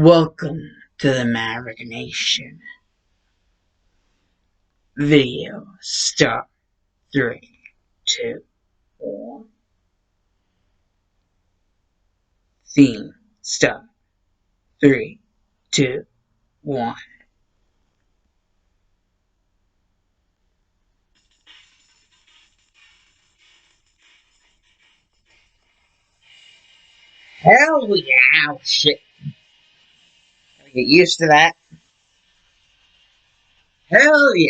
Welcome to the Maverick Nation. Video start. 3, 2, 1. Theme start. 3, 2, 1. Hell yeah! Oh, shit. Gotta get used to that. Hell yeah!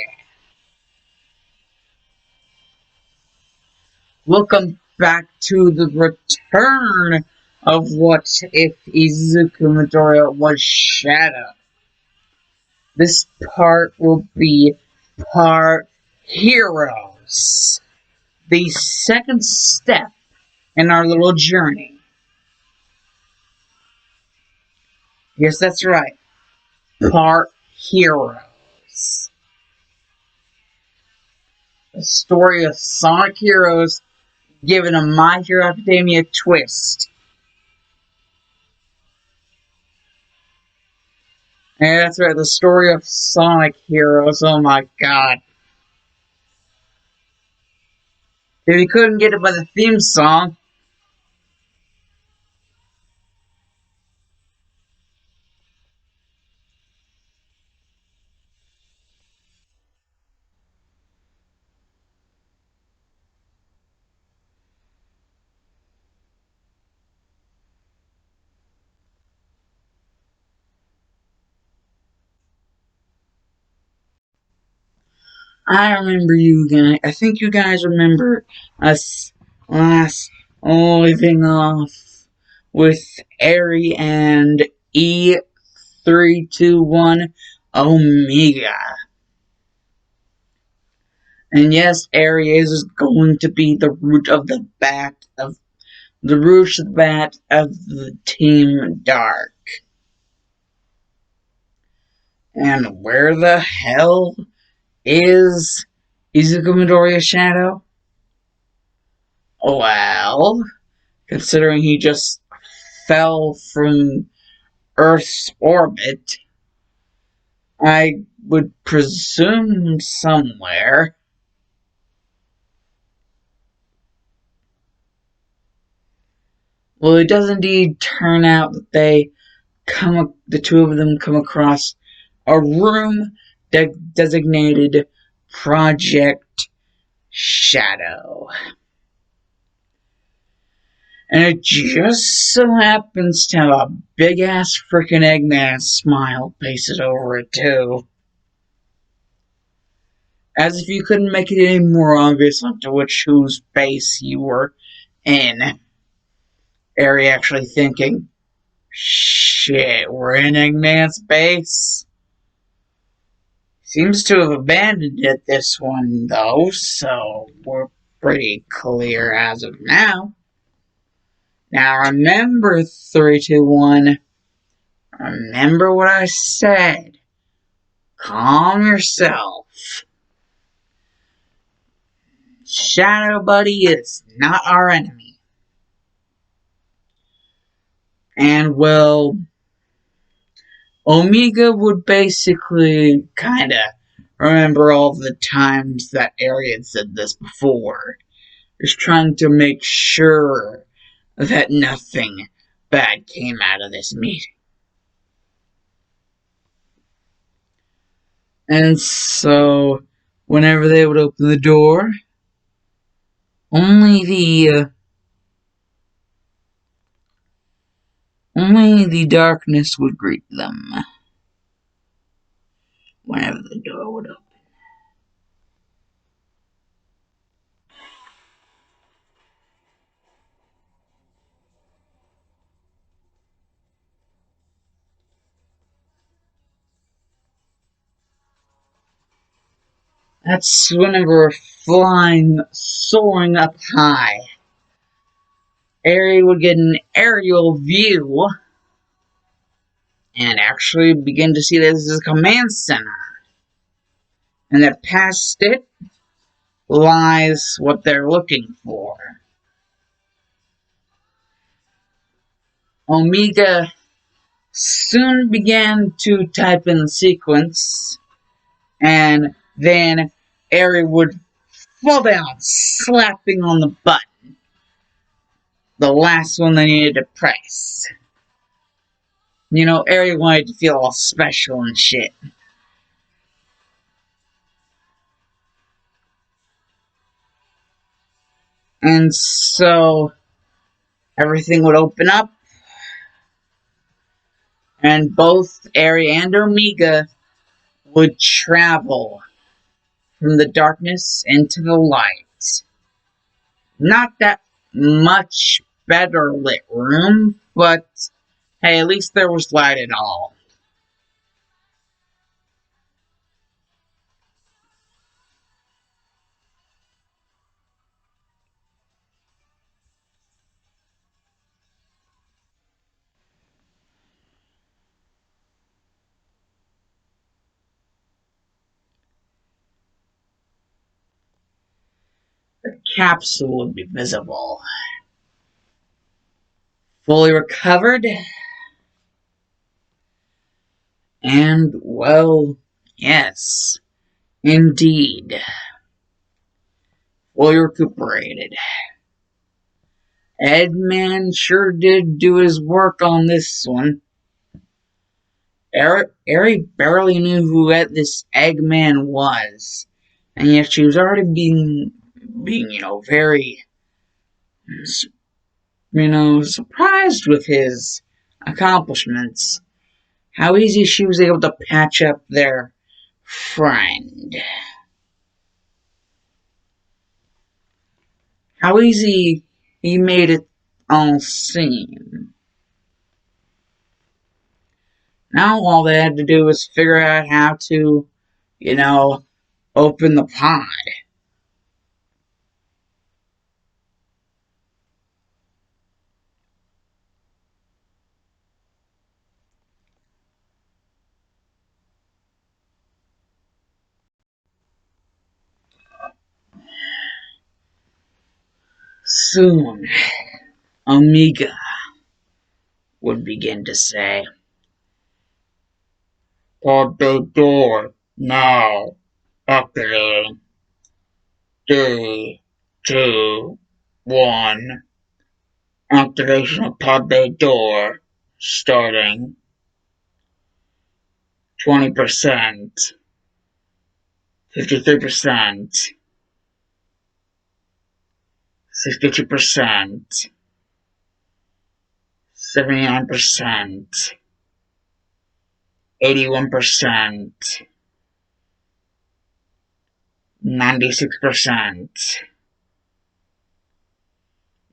Welcome back to the return of What If Izuku Midoriya was Shadow. This part will be part Heroes. The second step in our little journey. Yes, that's right. Part Heroes. The story of Sonic Heroes given a My Hero Academia twist. And that's right, the story of Sonic Heroes. Oh my god. If you couldn't get it by the theme song, I remember you guys. I think you guys remember us last leaving off with Eri and E321 Omega. And yes, Eri is going to be the root of the bat of the Team Dark. And where the hell is Izuku Midoriya's shadow? Well, considering he just fell from Earth's orbit, I would presume somewhere. Well, it does indeed turn out that the two of them come across a room designated Project Shadow. And it just so happens to have a big-ass frickin' Eggman smile pasted over it, too. As if you couldn't make it any more obvious onto whose base you were in. Eri actually thinking, shit, we're in Eggman's base? Seems to have abandoned it this one, though, so we're pretty clear as of now. Now remember, 321, remember what I said. Calm yourself. Shadow Buddy is not our enemy. And, well, Omega would basically kinda remember all the times that Eri had said this before. Just trying to make sure that nothing bad came out of this meeting. And so, whenever they would open the door, only the darkness would greet them. Whenever the door would open. That's whenever soaring up high. Eri would get an aerial view and actually begin to see this as a command center. And that past it lies what they're looking for. Omega soon began to type in the sequence, and then Eri would fall down, slapping on the button, the last one they needed to press. You know, Eri wanted to feel all special and shit. And so everything would open up, and both Eri and Omega would travel from the darkness into the light. Not that much better lit room, but hey, at least there was light at all. The capsule would be visible. Fully recovered, and well, yes, indeed, fully recuperated. Edman sure did do his work on this one. Eri barely knew who this Eggman was, and yet she was already being very, surprised with his accomplishments. How easy she was able to patch up their friend. How easy he made it all seem. Now all they had to do was figure out how to, open the pod. Soon, Omega would begin to say, "Pod bay door now activating. 3, 2, 1. Activation of pod bay door starting. 20%, 53%, 62%, 79%, 81%, 96%,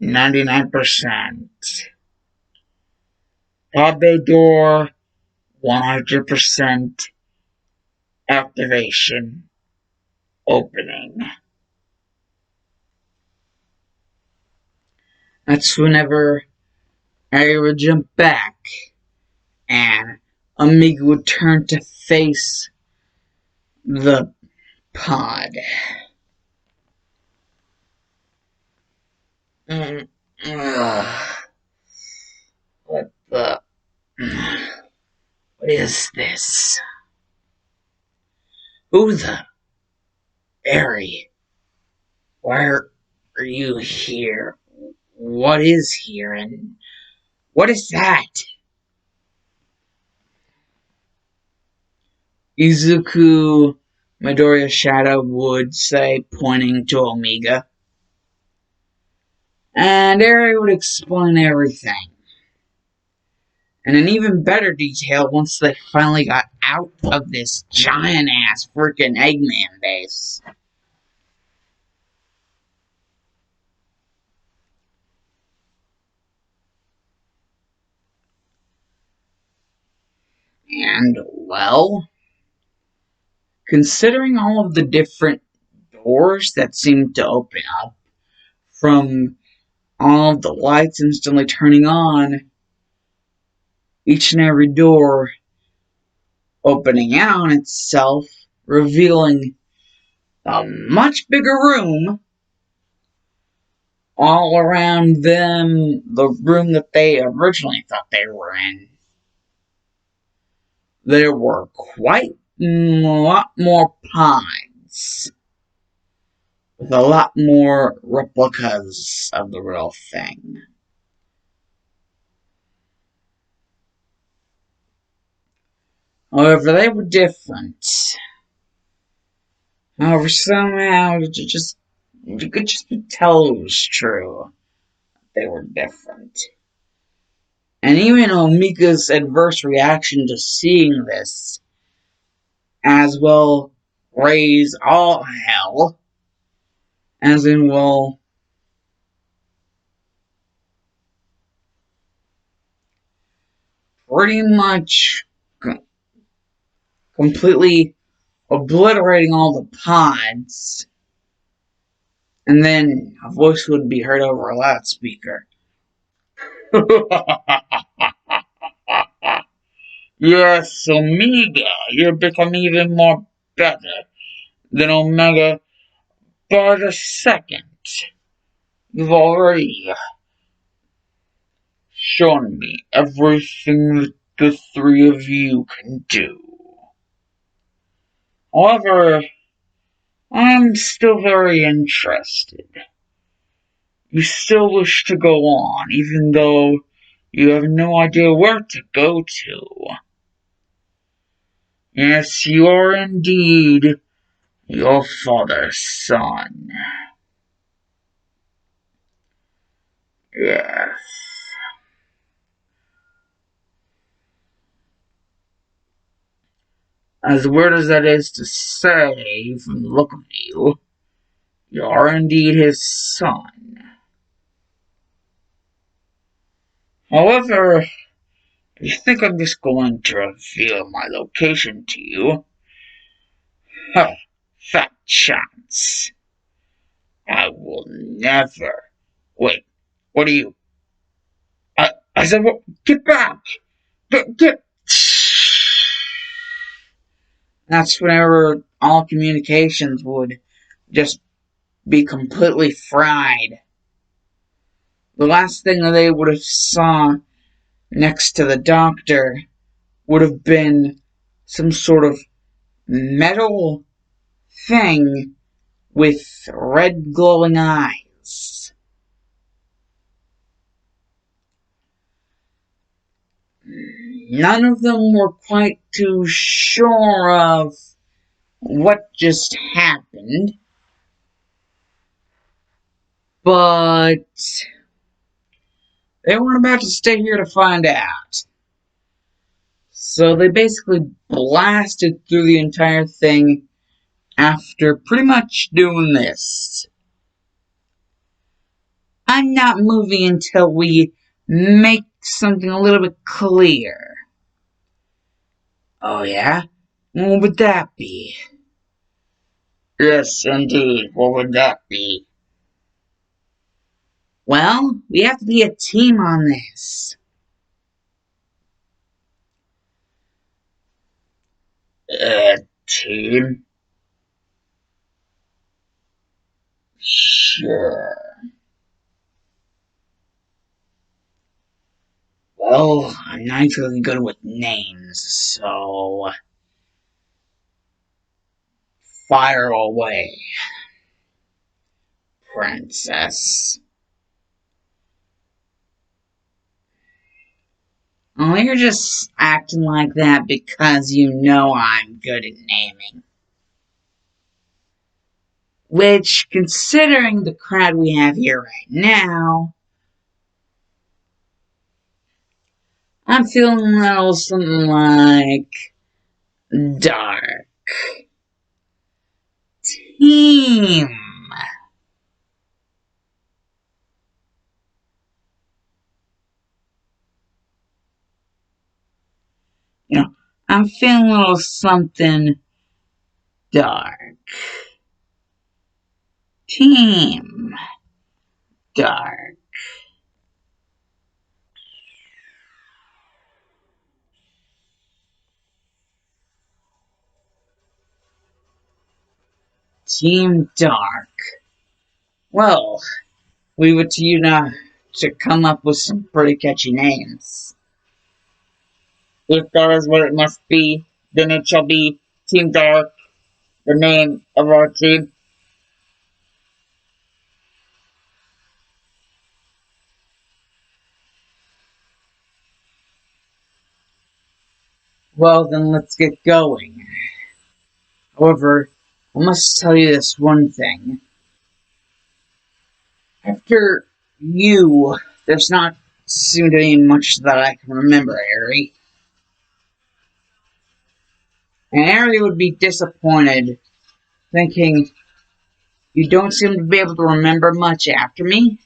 99%. Pod bay door 100% activation opening." That's whenever Harry would jump back and Omega would turn to face the pod. What the? What is this? Who the? Harry, why are you here? What is here, and what is that? Izuku Midoriya's shadow would say, pointing to Omega. And Eri would explain everything. And in even better detail once they finally got out of this giant-ass freaking Eggman base. And, well, considering all of the different doors that seemed to open up, from all of the lights instantly turning on, each and every door opening out on itself, revealing a much bigger room all around them, the room that they originally thought they were in. there were quite a lot more pods, with a lot more replicas of the real thing. However, they were different. However, somehow you could just tell it was true. They were different. And even Omika's adverse reaction to seeing this, as well, raise all hell, as in, well, pretty much completely obliterating all the pods, and then a voice would be heard over a loudspeaker. Yes, Omega, you've become even more better than Omega by the second. You've already shown me everything that the three of you can do. However, I'm still very interested. You still wish to go on, even though you have no idea where to go to. Yes, you are indeed your father's son. Yes. As weird as that is to say, from the look of you, you are indeed his son. However, if you think I'm just going to reveal my location to you, huh, fat chance. I will never. Wait, what are you? I said, get back! Get. That's whenever all communications would just be completely fried. The last thing that they would have saw next to the doctor would have been some sort of metal thing with red glowing eyes. None of them were quite too sure of what just happened, but they weren't about to stay here to find out. So they basically blasted through the entire thing after pretty much doing this. I'm not moving until we make something a little bit clear. Oh yeah? What would that be? Yes, indeed. What would that be? Well, we have to be a team on this. Team? Sure. Well, I'm not really good with names, so fire away, princess. Oh, you're just acting like that because you know I'm good at naming. Which, considering the crowd we have here right now, I'm feeling a little something like dark team. You know, I'm feeling a little something dark. Team dark. Team dark. Well, leave it to you now to come up with some pretty catchy names. If that is what it must be, then it shall be Team Dark, the name of our team. Well, then let's get going. However, I must tell you this one thing. After you, there's not soon to be much that I can remember, Ari. And Ari would be disappointed, thinking, you don't seem to be able to remember much after me?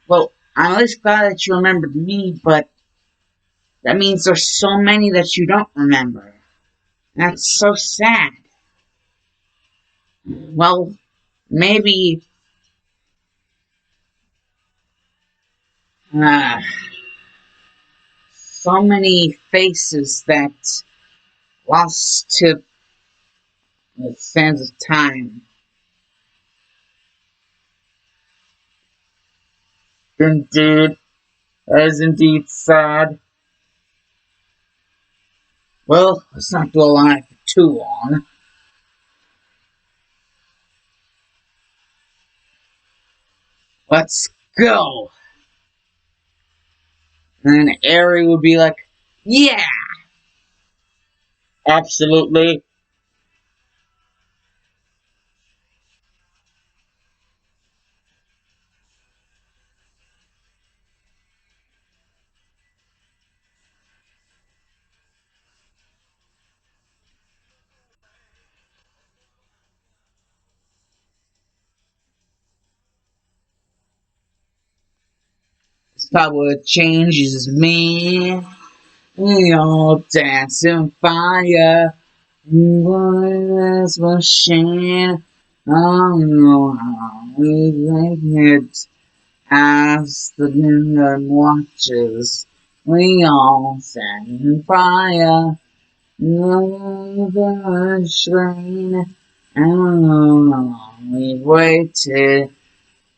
Well, I'm at least glad that you remembered me, but that means there's so many that you don't remember. That's so sad. Well, maybe, uh, so many faces that lost to the sands of time. Indeed, that is indeed sad. Well, let's not dwell on it for too long. Let's go. And then Ari would be like, yeah, absolutely. It's probably what changes me. We all dance in fire. This machine. I don't know how we make it. As the moon watches, we all stand in fire. The train, and we've waited,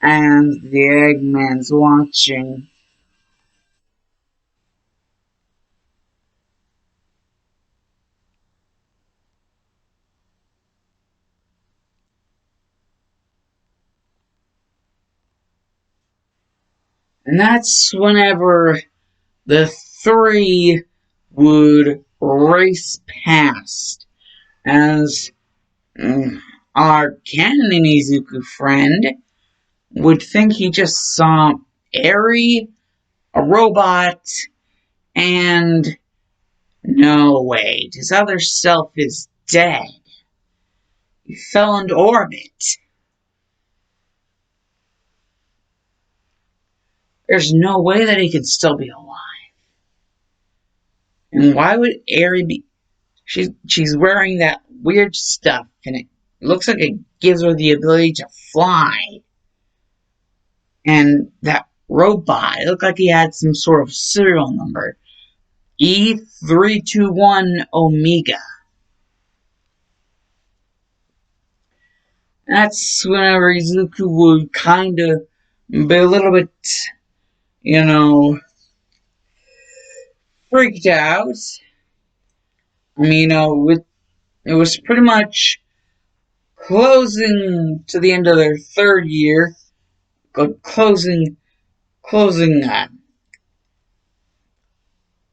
and the Eggman's watching. And that's whenever the three would race past as our Canon Izuku friend would think he just saw Eri, a robot, and no, wait, his other self is dead. He fell into orbit. There's no way that he could still be alive. And why would Eri be? She's wearing that weird stuff, and it looks like it gives her the ability to fly. And that robot, it looked like he had some sort of serial number. E321 Omega. That's whenever Izuku would kind of be a little bit, you know, freaked out. I mean, it was pretty much closing to the end of their third year, closing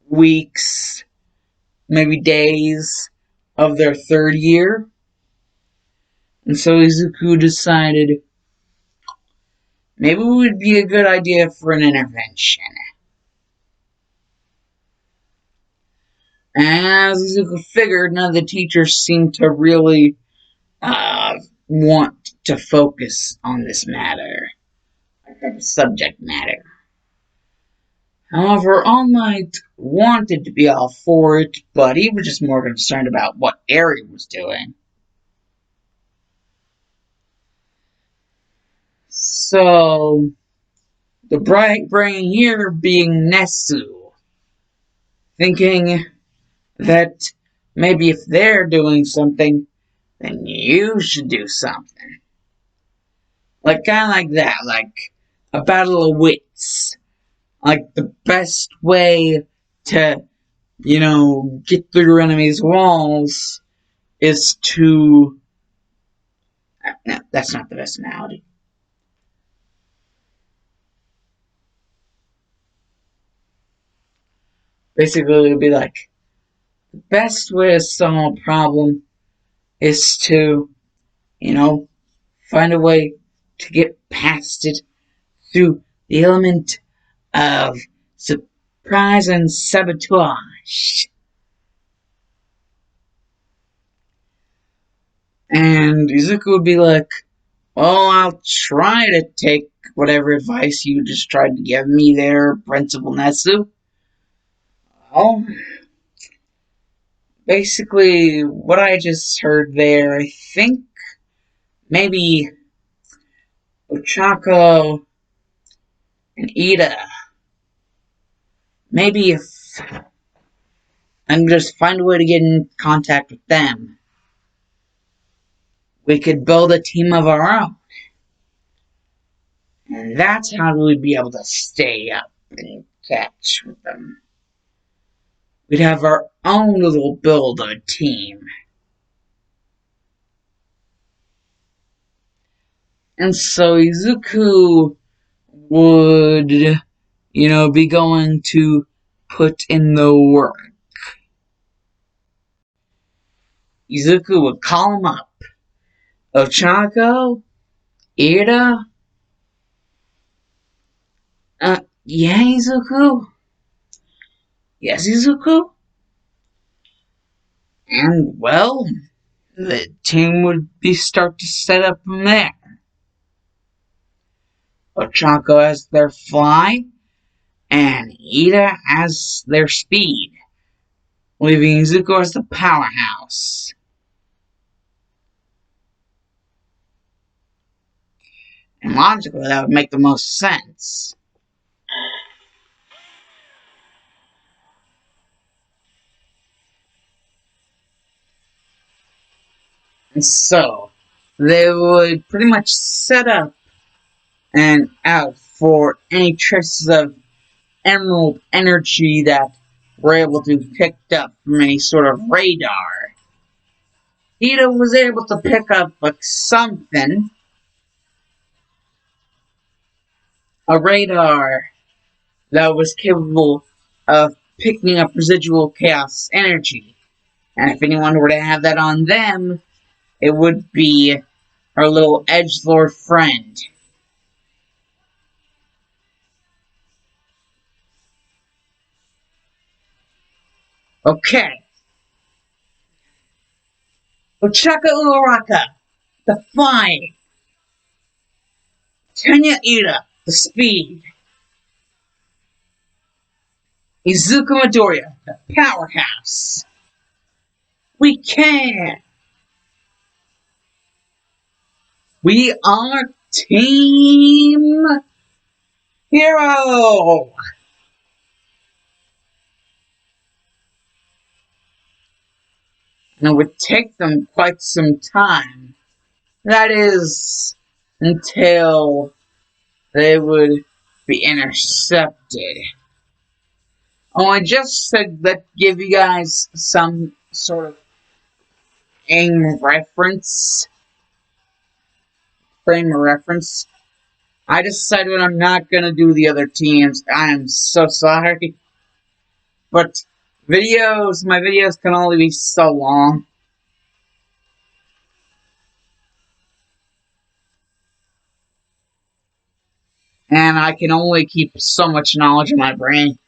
weeks, maybe days of their third year. And so Izuku decided maybe it would be a good idea for an intervention. As Izuku figured, none of the teachers seemed to really want to focus on this matter, the subject matter. However, All Might wanted to be all for it, but he was just more concerned about what Eri was doing. So, the bright brain here being Nesu, thinking that maybe if they're doing something, then you should do something. Like, kind of like that, like a battle of wits. Like, the best way to get through your enemy's walls is to. No, that's not the best analogy. Basically, it would be like the best way to solve a problem is to, you know, find a way to get past it through the element of surprise and sabotage. And Izuku would be like, well, I'll try to take whatever advice you just tried to give me there, Principal Netsu. Well, basically, what I just heard there, I think maybe Ochako and Ida, maybe if I can just find a way to get in contact with them, we could build a team of our own. And that's how we'd be able to stay up and catch with them. We'd have our own little build of a team. And so Izuku would, be going to put in the work. Izuku would call him up. Ochako? Ida? Yeah, Izuku? Yes, Izuku? And, well, the team would be start to set up from there. Ochako as their fly, and Ida as their speed, leaving Izuku as the powerhouse. And logically, that would make the most sense. And so, they would pretty much set up and out for any traces of emerald energy that were able to be picked up from any sort of radar. Ida was able to pick up something, a radar that was capable of picking up residual chaos energy. And if anyone were to have that on them, it would be our little edgelord friend. Okay. Ochaka Uraraka, the flying. Tenya Ida, the speed. Izuku Midoriya, the powerhouse. We can. We are Team Hero. And it would take them quite some time. That is, until they would be intercepted. Oh, I just said that give you guys some sort of aim reference, frame of reference. I decided I'm not gonna do the other teams. I am so sorry. But my videos can only be so long. And I can only keep so much knowledge in my brain.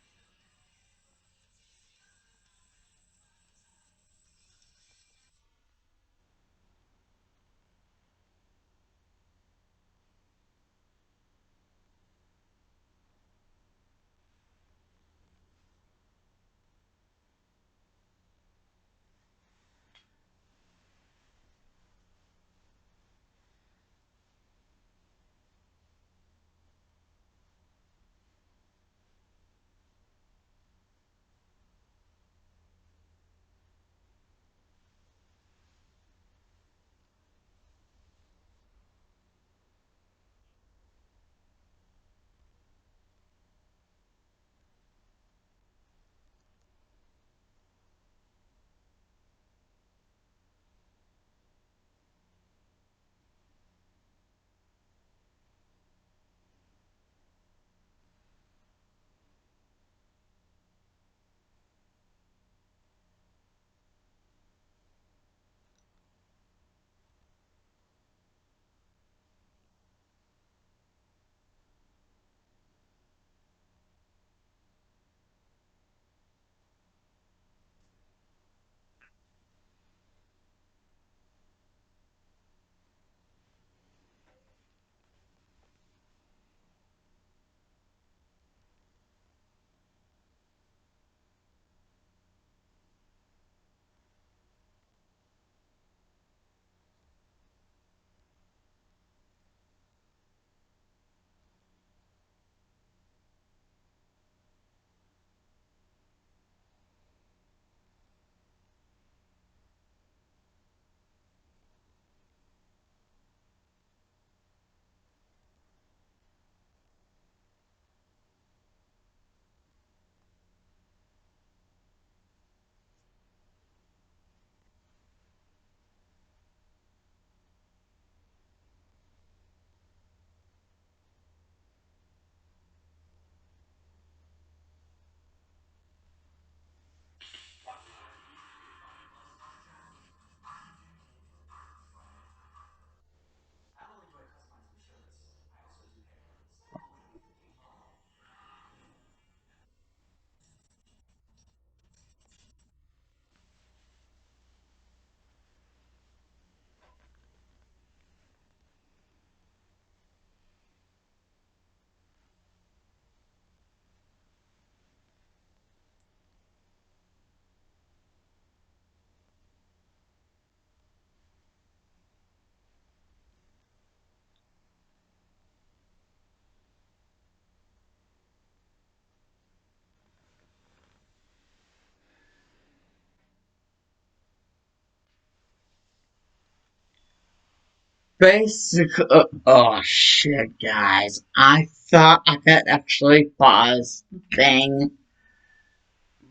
Basically, oh shit, guys. I thought I had actually paused the thing,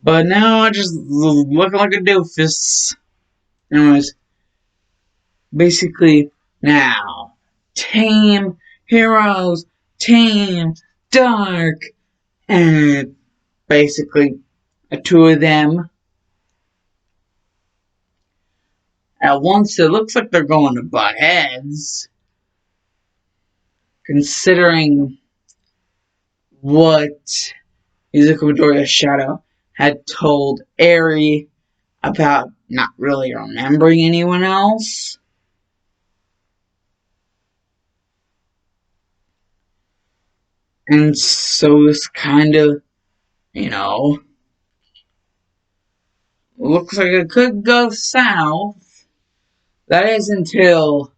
but now I just looking like a doofus. Anyways, basically, now, Team Heroes, Team Dark, and basically, two of them. At once, it looks like they're going to butt heads, considering what Izuku Midoriya's shadow had told Eri about not really remembering anyone else. And so this kind of, you know, looks like it could go south. That is until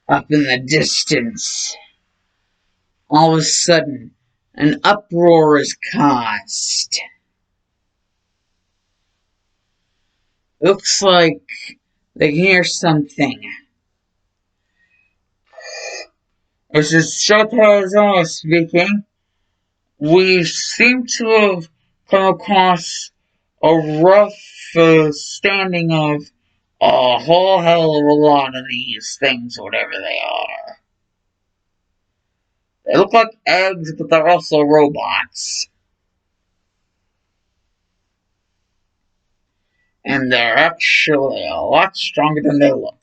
up in the distance, all of a sudden, an uproar is caused. Looks like they can hear something. This is Shoto speaking. We seem to have come across a rough standing of a whole hell of a lot of these things, whatever they are. They look like eggs, but they're also robots. And they're actually a lot stronger than they look.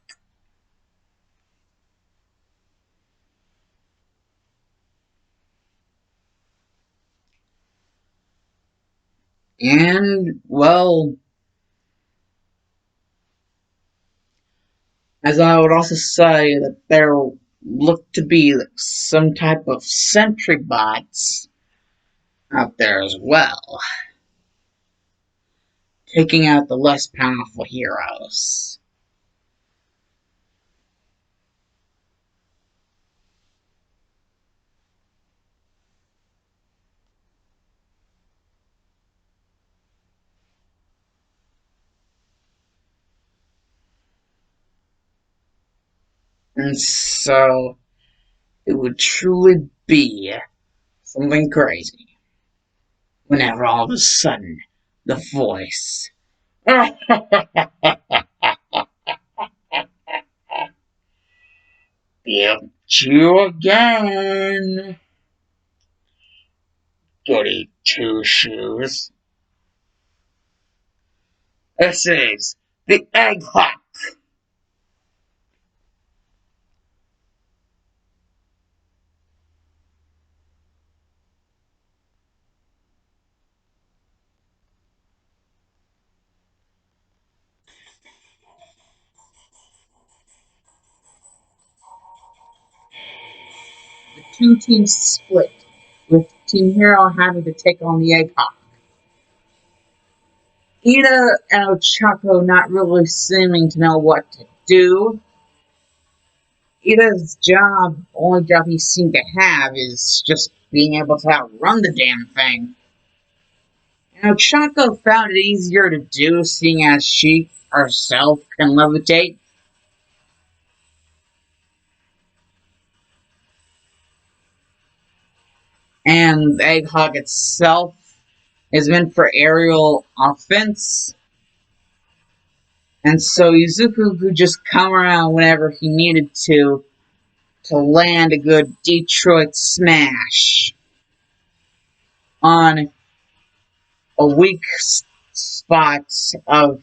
And, well, as I would also say that there look to be some type of sentry bots out there as well, taking out the less powerful heroes. And so it would truly be something crazy whenever all of a sudden the voice Yep, you again, goody two shoes. This is the Egg Hawk. The two teams split, with Team Hero having to take on the Egg Hawk. Ida and Ochako not really seeming to know what to do. Ida's only job he seemed to have is just being able to outrun the damn thing. And Ochako found it easier to do, seeing as she herself can levitate. And the Egg Hawk itself is meant for aerial offense. And so Izuku could just come around whenever he needed to land a good Detroit smash on a weak spot of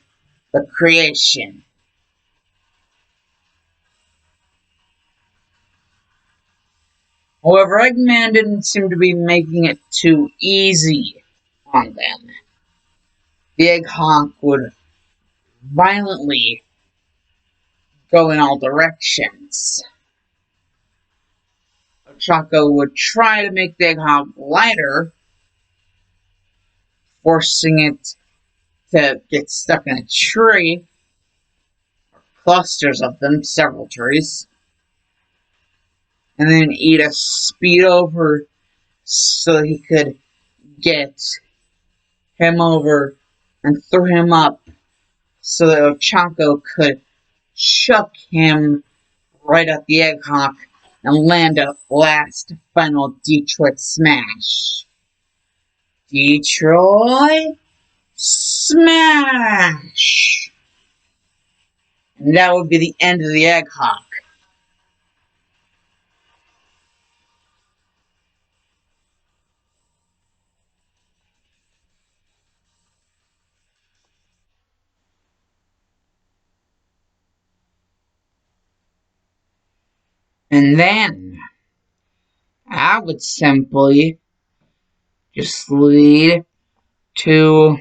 the creation. However, Eggman didn't seem to be making it too easy on them. The Egg Hawk would violently go in all directions. Ochako would try to make the Egg Hawk lighter, forcing it to get stuck in a tree, clusters of them, several trees, and then eat a speed over so he could get him over and throw him up so that Ochako could chuck him right at the egg hawk and land a last final Detroit smash. Detroit smash! And that would be the end of the egg hawk. And then I would simply just lead to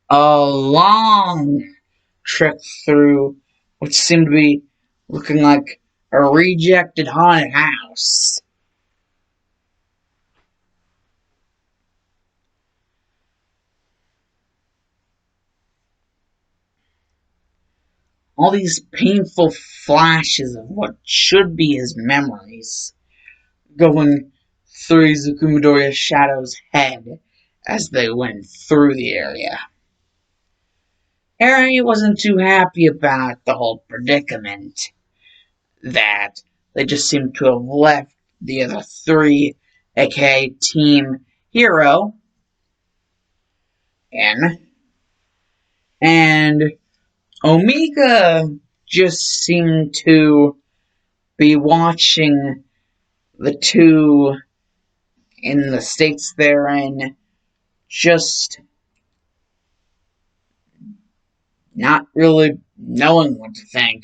a long trek through what seemed to be looking like a rejected haunted house. All these painful flashes of what should be his memories going through Izuku Midoriya's shadow's head as they went through the area. Eri wasn't too happy about the whole predicament that they just seemed to have left the other three, aka Team Hero, in. And Omega just seemed to be watching the two in the states they're in, just not really knowing what to think.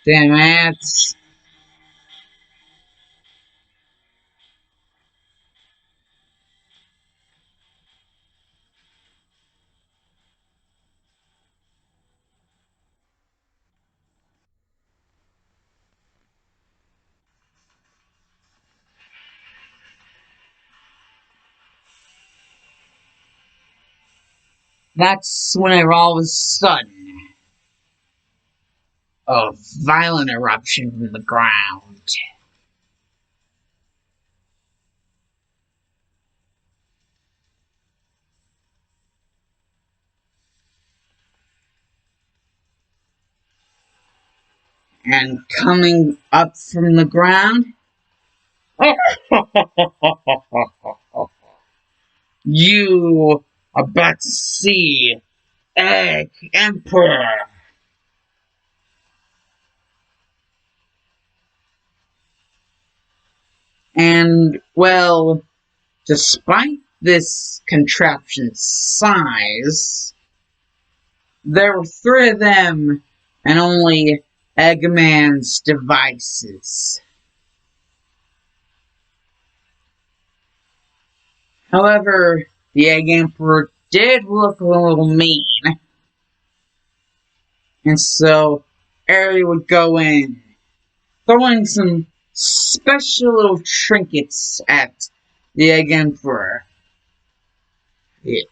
Damn it. That's whenever all of a sudden a violent eruption from the ground. And coming up from the ground, you are about to see Egg Emperor. And, well, despite this contraption's size, there were three of them and only Eggman's devices. However, the Egg Emperor did look a little mean, and so Eri would go in, throwing some special little trinkets at the Egg Emperor. The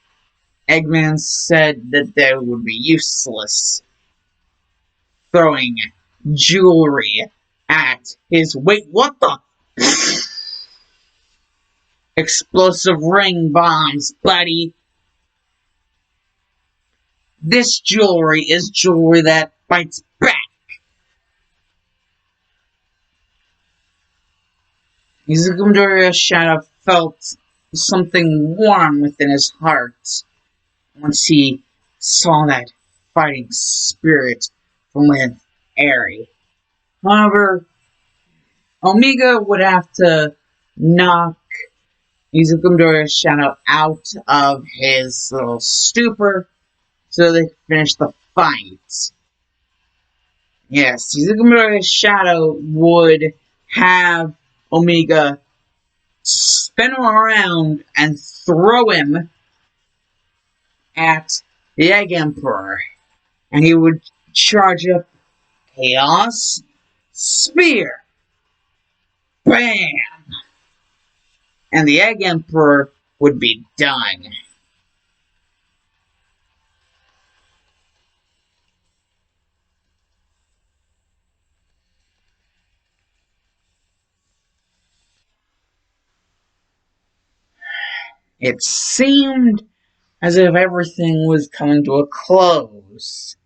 Eggman said that they would be useless, throwing jewelry at his— wait, what the? Explosive ring bombs, buddy. This jewelry is jewelry that fights back. Izuku Midoriya's shadow felt something warm within his heart once he saw that fighting spirit from within Eri. However, Omega would have to knock Izuku Midoriya's shadow out of his little stupor so they could finish the fight. Yes, Izuku Midoriya's shadow would have Omega spin him around and throw him at the Egg Emperor. And he would charge up Chaos Spear. Bam! And the Egg Emperor would be done. It seemed as if everything was coming to a close.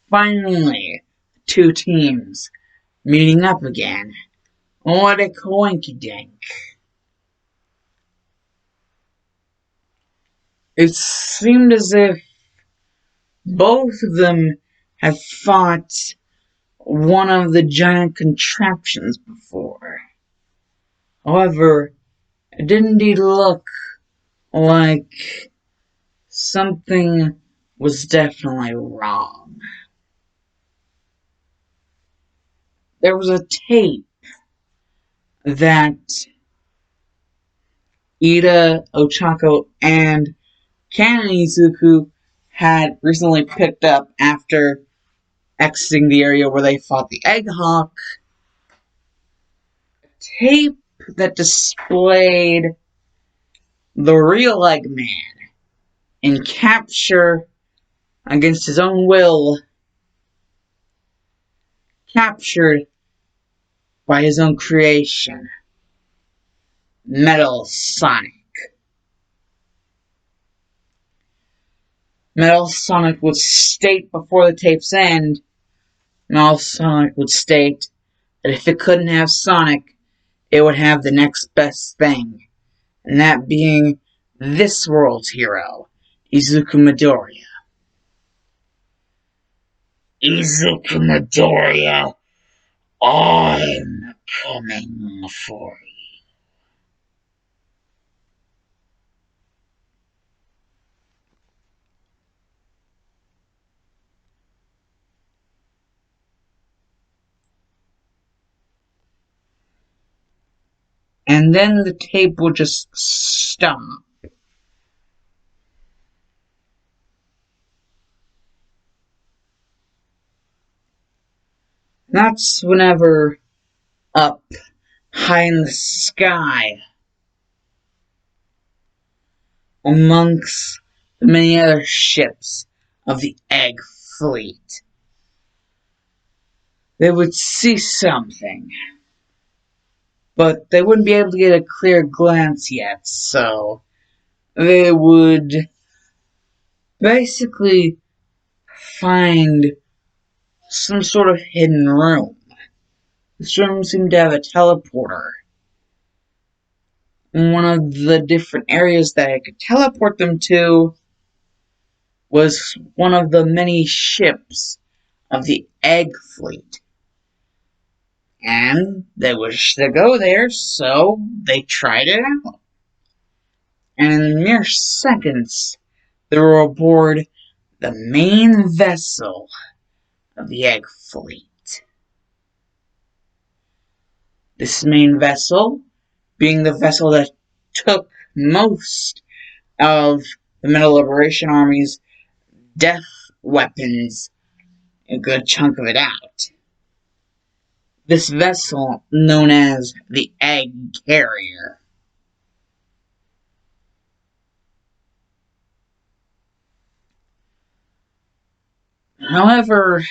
Finally, two teams meeting up again. What a coinkydink. It seemed as if both of them had fought one of the giant contraptions before. However, it did indeed look like something was definitely wrong. There was a tape that Ida, Ochako, and Ken and Izuku had recently picked up after exiting the area where they fought the Egg Hawk. Tape that displayed the real Eggman in capture against his own will, captured by his own creation, Metal Sonic. Metal Sonic would state before the tape's end, Metal Sonic would state that if it couldn't have Sonic, it would have the next best thing, and that being this world's hero, Izuku Midoriya. Izuku Midoriya, I'm coming for you. And then the tape will just stop. That's whenever, up high in the sky, amongst the many other ships of the Egg Fleet, they would see something. But they wouldn't be able to get a clear glance yet, so they would basically find some sort of hidden room. This room seemed to have a teleporter. One of the different areas that it could teleport them to was one of the many ships of the Egg Fleet. And they wished to go there, so they tried it out. And in mere seconds, they were aboard the main vessel of the Egg Fleet. This main vessel being the vessel that took most of the Metal Liberation Army's death weapons, a good chunk of it out. This vessel, known as the Egg Carrier. However,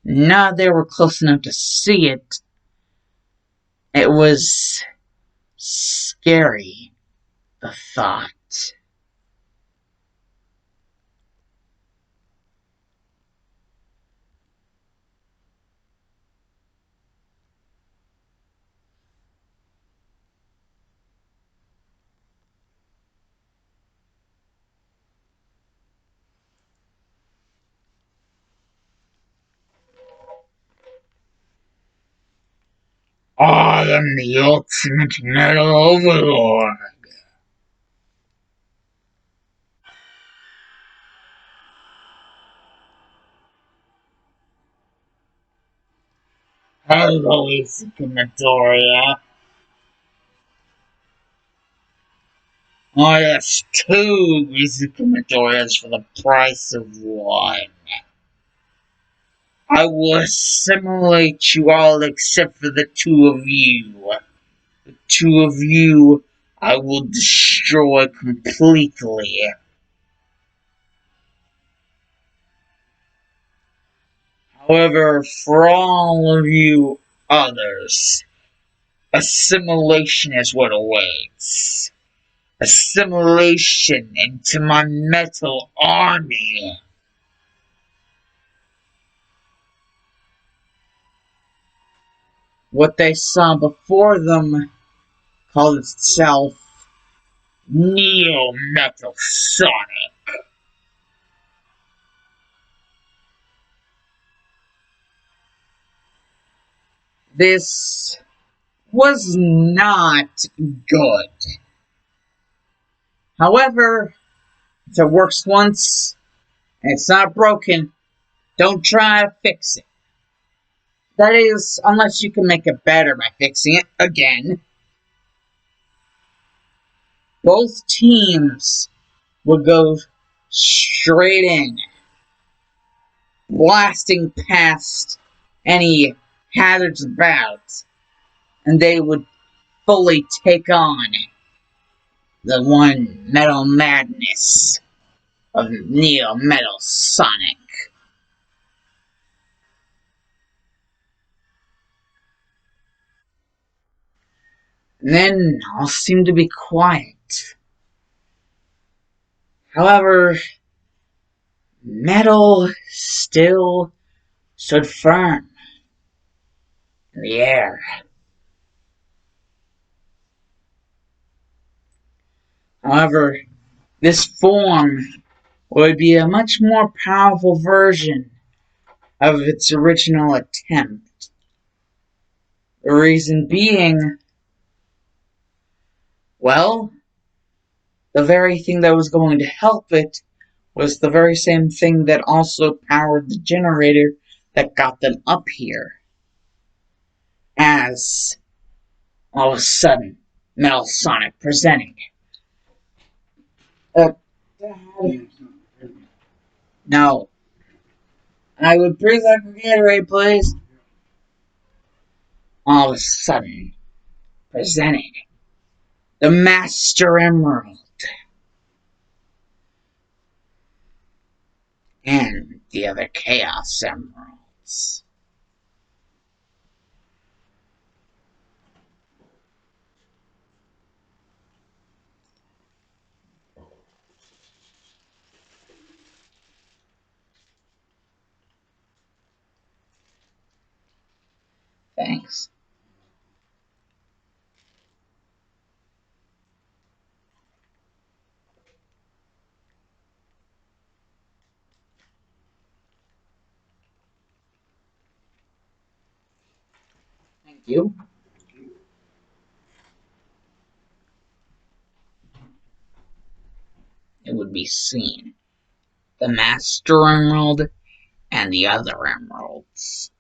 now they were close enough to see it, it was scary, the thought. I am the ultimate metal overlord. Hello, Izuku Midoriya. Oh, yes, two Izuku Midoriyas for the price of one. I will assimilate you all except for the two of you. The two of you I will destroy completely. However, for all of you others, assimilation is what awaits. Assimilation into my metal army. What they saw before them called itself Neo Metal Sonic. This was not good. However, if it works once and it's not broken, don't try to fix it. That is, unless you can make it better by fixing it again. Both teams would go straight in, blasting past any hazards about, and they would fully take on the one metal madness of Neo Metal Sonic. And then all seemed to be quiet. However, Metal still stood firm in the air. However, this form would be a much more powerful version of its original attempt. The reason being, well, the very thing that was going to help it was the very same thing that also powered the generator that got them up here. As all of a sudden, Metal Sonic presenting. Uh, no. I would please like a Gatorade, please. All of a sudden, presenting the Master Emerald and the other Chaos Emeralds. Thanks. Thank you. It would be seen. The Master Emerald and the other emeralds.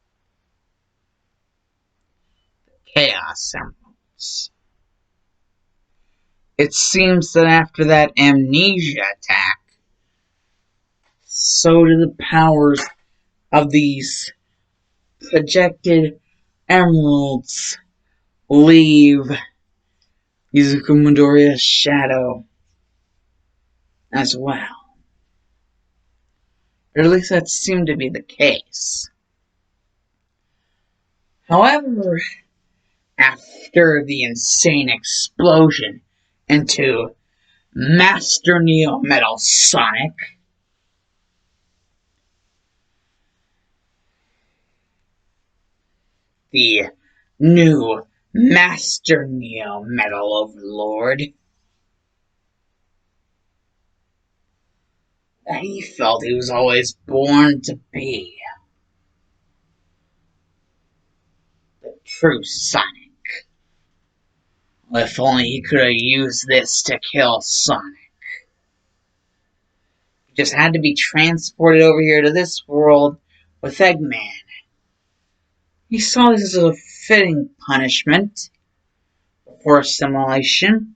Chaos Emeralds. It seems that after that amnesia attack, so do the powers of these projected emeralds leave Izuku Midoriya's shadow as well. Or at least that seemed to be the case. However, after the insane explosion into Master Neo Metal Sonic, the new Master Neo Metal Overlord, that he felt he was always born to be. The true Sonic. If only he could have used this to kill Sonic. He just had to be transported over here to this world with Eggman. He saw this as a fitting punishment for assimilation,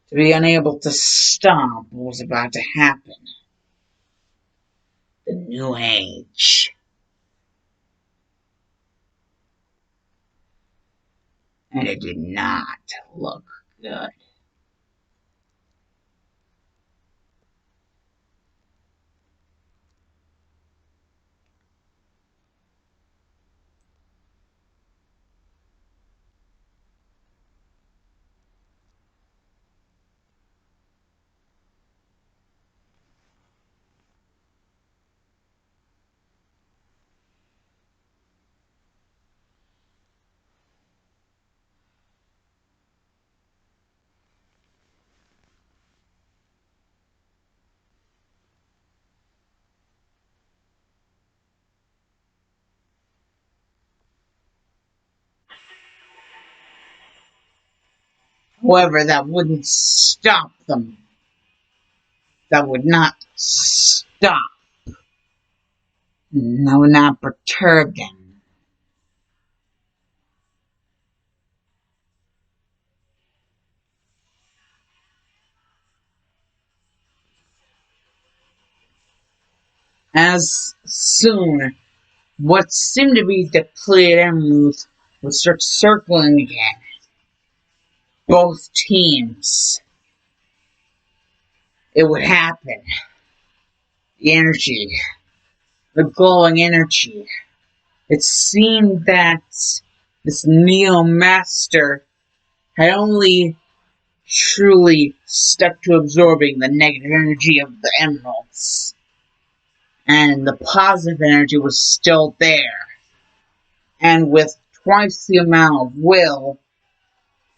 to be unable to stop what was about to happen. The New Age. And it did not look good. However, that wouldn't stop them. That would not stop. That would not perturb them. As soon, what seemed to be depleted emeralds would start circling again. Both teams. It would happen. The energy. The glowing energy. It seemed that this Neo Master had only truly stuck to absorbing the negative energy of the emeralds. And the positive energy was still there. And with twice the amount of will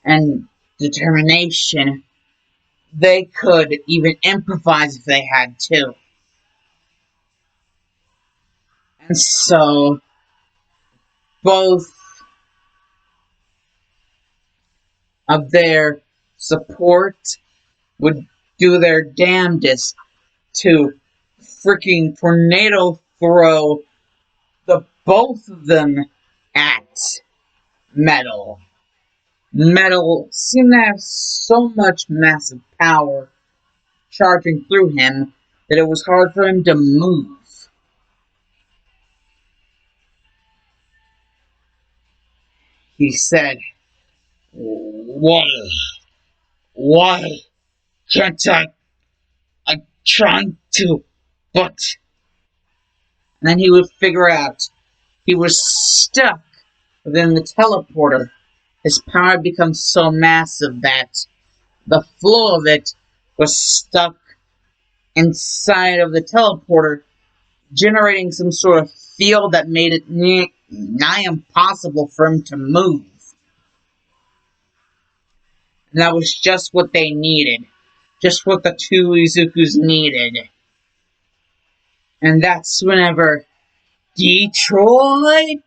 and determination, they could even improvise if they had to. And so, both of their support would do their damnedest to freaking tornado throw the both of them at Metal. Metal seemed to have so much massive power charging through him that it was hard for him to move. He said, "Why? Why can't I? I'm trying to, but..." And then he would figure out he was stuck within the teleporter. His power had become so massive that the flow of it was stuck inside of the teleporter, generating some sort of field that made it nigh impossible for him to move. And that was just what they needed. Just what the two Izukus needed. And that's whenever Detroit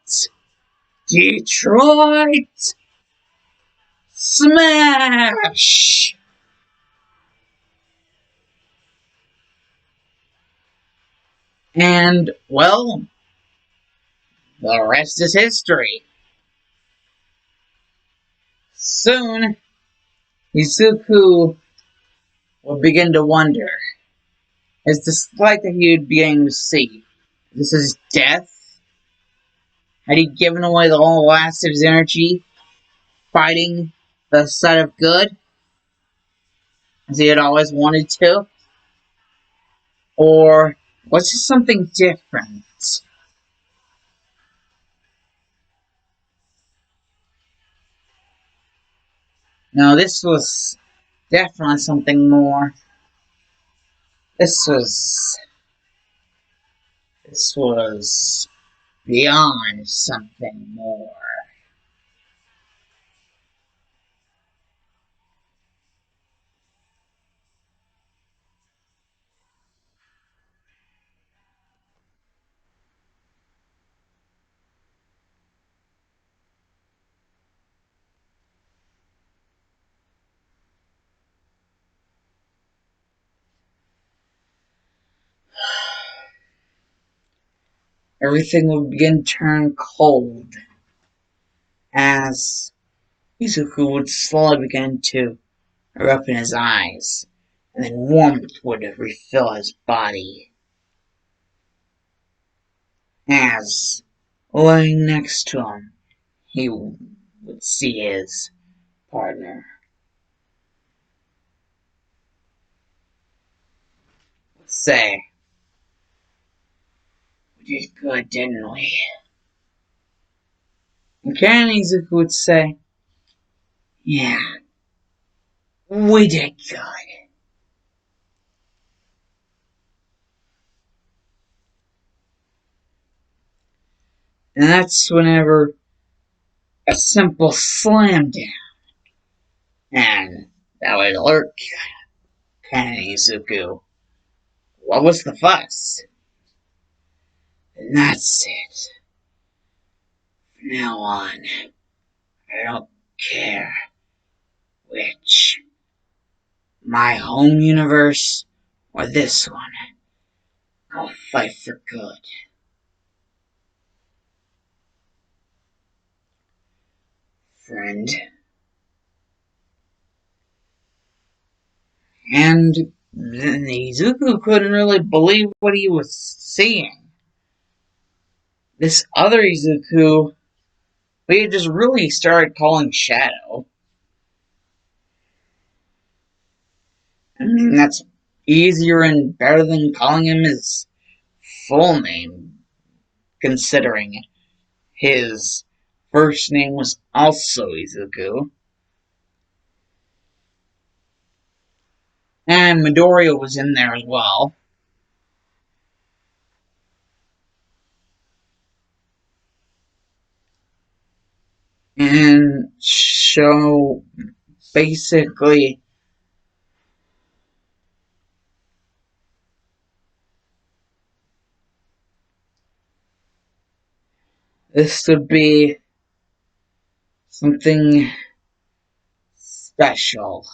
Smash! And, well, the rest is history. Soon, Izuku would begin to wonder, is this light that he would begin to see, this is death? Had he given away the whole last of his energy, fighting the side of good, as he had always wanted to? Or was this something different? No, this was definitely something more. This was... This was beyond something more. everything would begin to turn cold as Izuku would slowly begin to erupt in his eyes, and then warmth would refill his body. As, lying next to him, he would see his partner. Say, we did good, didn't we? And Ken Izuku would say, yeah, we did good. And that's whenever a simple slam down, and that would alert Ken Izuku. What was the fuss? And that's it. From now on, I don't care which, my home universe or this one. I'll fight for good. Friend. And then Izuku couldn't really believe what he was seeing. This other Izuku, we just really started calling Shadow. I mean, that's easier and better than calling him his full name, considering his first name was also Izuku. And Midoriya was in there as well. And so basically, this would be something special.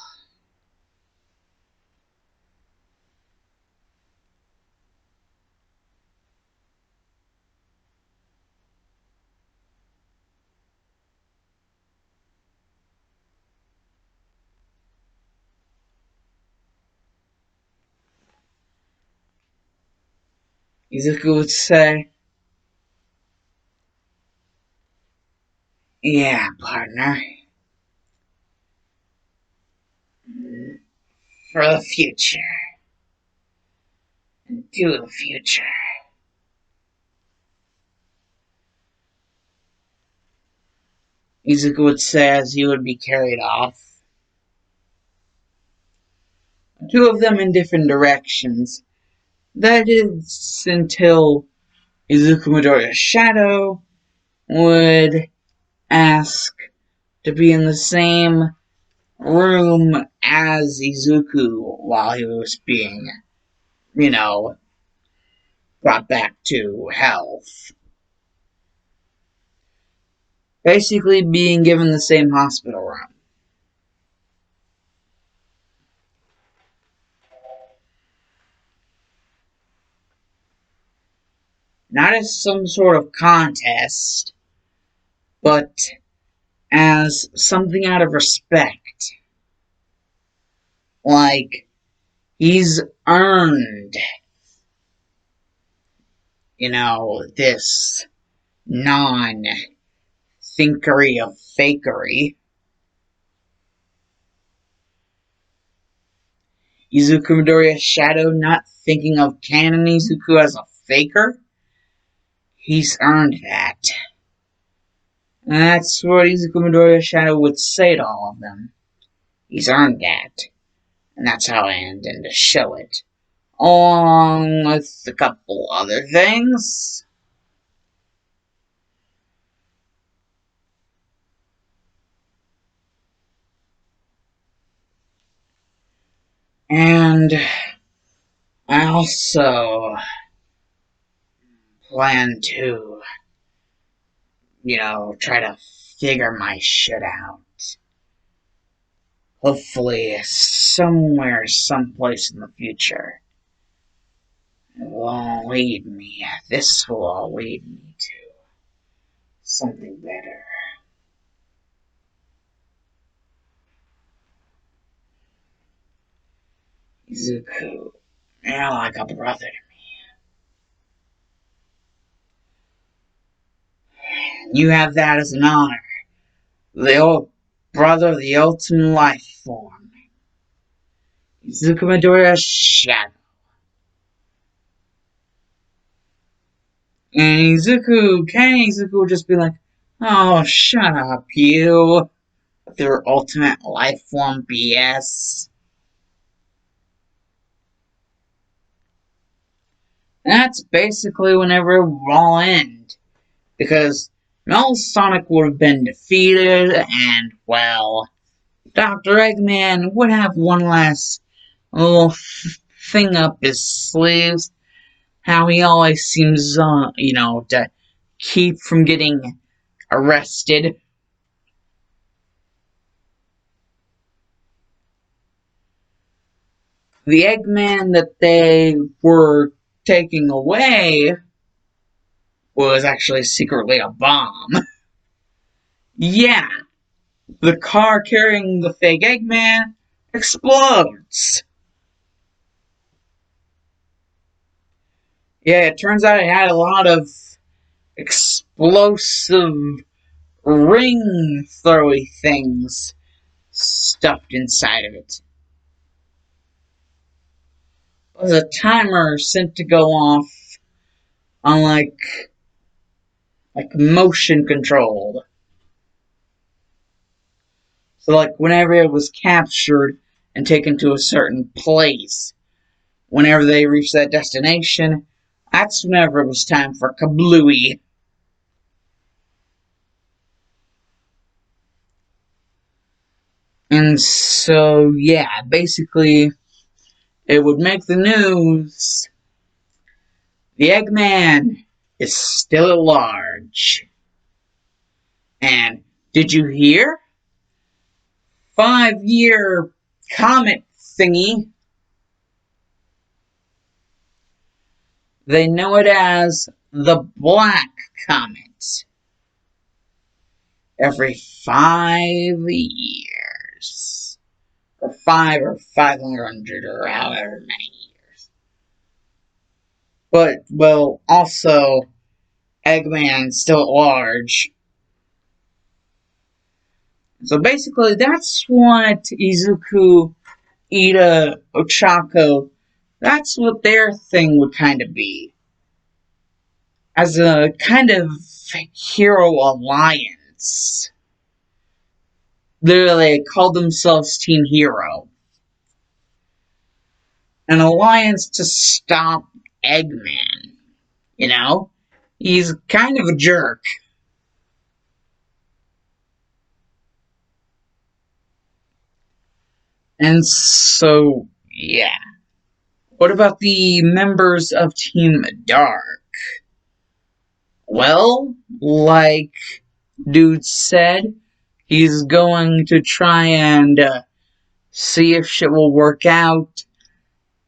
Izuku would say, yeah, partner. For the future. To the future. Izuku would say as he would be carried off. Two of them in different directions. That is until Izuku Midoriya's shadow would ask to be in the same room as Izuku while he was being, brought back to health. Basically being given the same hospital room. Not as some sort of contest, but as something out of respect. Like, he's earned, this non-thinkery of fakery. Izuku Midoriya's shadow not thinking of Canon Izuku as a faker. He's earned that. And that's what Izuku Midoriya's shadow would say to all of them. He's earned that. And that's how I intend to show it. Along with a couple other things. And I also plan to, try to figure my shit out. Hopefully, somewhere, someplace in the future. It will all lead me. This will all lead me to something better. Izuku, you're like a brother to me. You have that as an honor. The old brother of the ultimate life form. Izuku Midoriya's shadow. And Izuku would just be like, oh, shut up, you. With your ultimate life form BS. That's basically whenever it will all end. Because Null Sonic would have been defeated, and, well, Dr. Eggman would have one last little thing up his sleeves. How he always seems, to keep from getting arrested. The Eggman that they were taking away was actually secretly a bomb. Yeah, the car carrying the fake Eggman explodes. Yeah, it turns out it had a lot of explosive ring throwy things stuffed inside of it. It was a timer sent to go off on like motion controlled. So like whenever it was captured and taken to a certain place, whenever they reached that destination, that's whenever it was time for kablooey. And so, yeah, basically, it would make the news. The Eggman is still at large. And did you hear? 5-year comet thingy. They know it as the Black Comet. Every 5 years. Or 5 or 500 or however many years. But, well, also, Eggman's still at large. So basically, that's what Izuku, Ida, Ochako, that's what their thing would kind of be. As a kind of hero alliance. Literally, they call themselves Team Hero. An alliance to stop Eggman. You know? He's kind of a jerk. And so, yeah. What about the members of Team Dark? Well, like Dude said, he's going to try and see if shit will work out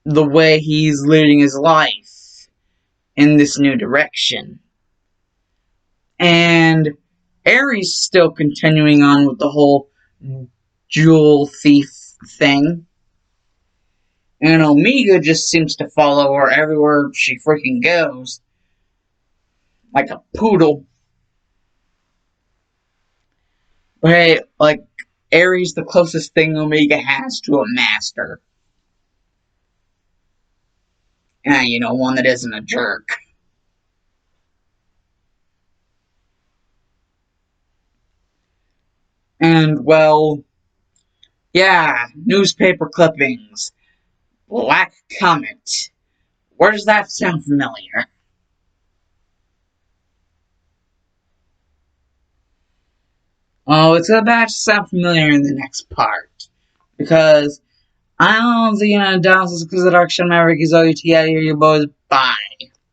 the way he's leading his life in this new direction. And Aries still continuing on with the whole jewel thief thing. And Omega just seems to follow her everywhere she freaking goes. Like a poodle. But hey, like, Aries the closest thing Omega has to a master. One that isn't a jerk. And, well, yeah, newspaper clippings. Black Comet. Where does that sound familiar? Oh, it's about to sound familiar in the next part. Because I don't think Dallas is because the Dark Shadow Maverick is all you here, you boys. Bye.